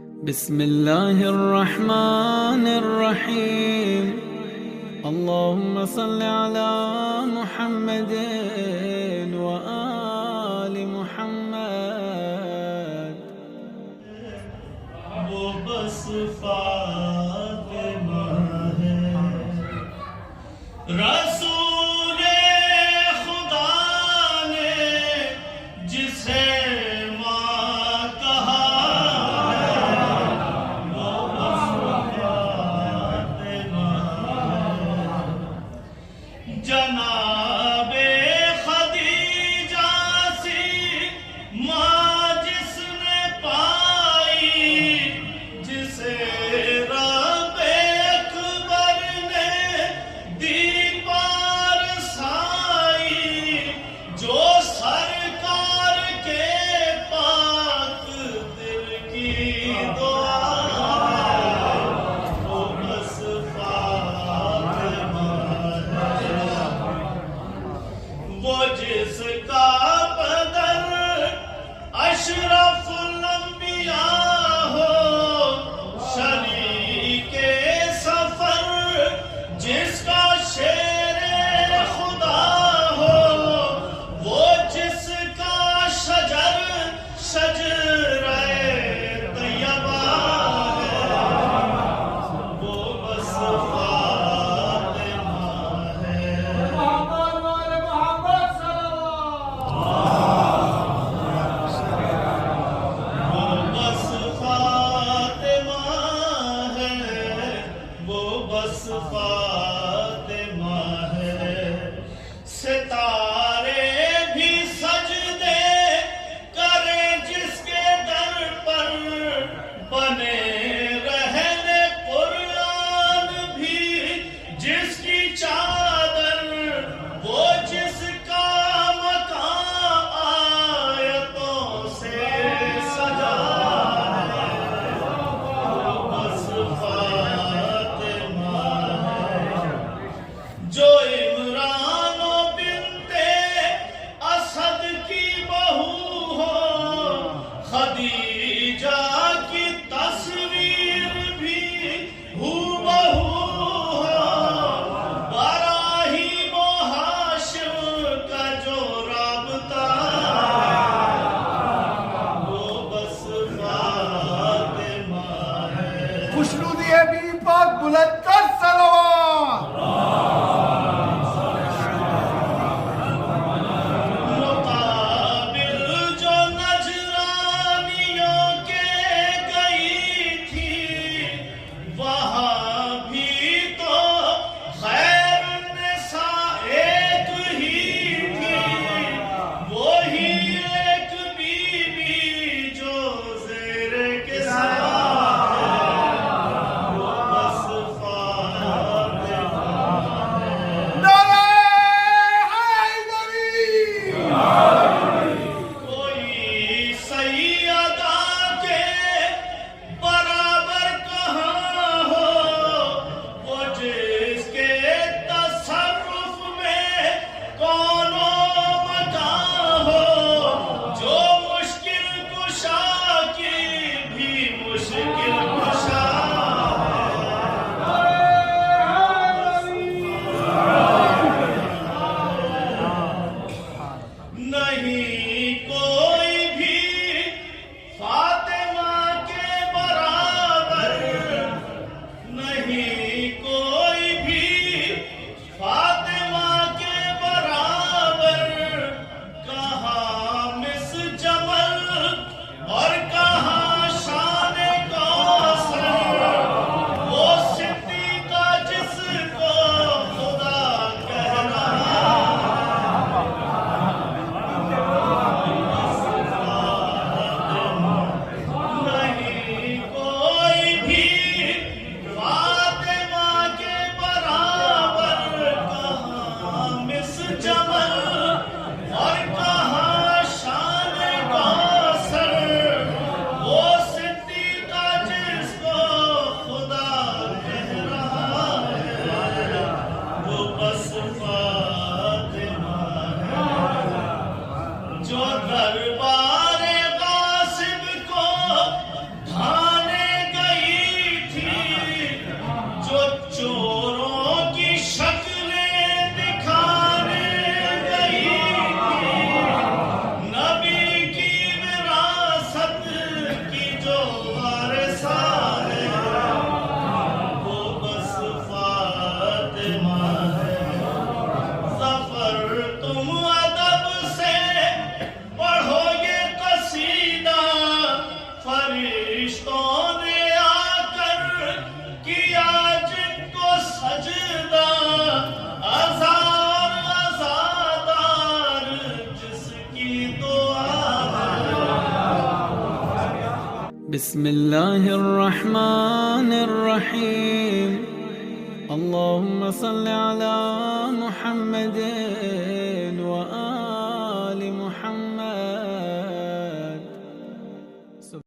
بسم الله الرحمن الرحيم اللهم صل على محمد وآل محمد. وہ بس فاطمہ ہے رسول خدا نے جسے ماں کہا ہے، وہ بس فاطمہ ہے. جناب خدیجہ سی ماں جس نے پائی، جسے رب اکبر نے دی پارسائی، جو سرکار کے پاک دل کی دعا ہے، وہ بس فاطمہ ہے. وہ جس کا بدر اشرف الانبیاء ہو، شریک سفر جس کا شیر خدا ہو، وہ جس کا شجر شجرہ طیبہ ہے، وہ بس فاطمہ ہے. وہ بس فاطمہ ہے، وہ بس فاطمہ ہے. ستارے بھی سجدے کریں جس کے در پر، بنے رہن قرآن بھی جس کی چادر، وہ جس کا مکان آیتوں سے سجا ہے، وہ بس فاطمہ ہے. جو عمران و بنت اسد کی بہو ہو، خدیجہ کی تصویر بھی ہو بہو ہو، براہیم و ہاشم کا جو رابطہ ہے، وہ بس فاطمہ ہے. خوشنودی ہے بی پاک بلند تر صلوات. مقابل جو نجرانیوں کے گئی تھی، وہاں بھی تو خیر النساء ایک ہی تھی، وہی ایک بی بی جو زیر کے سایہ ہے، وہ بس فاطمہ بسم الله الرحمن الرحيم اللهم صل على محمد وآل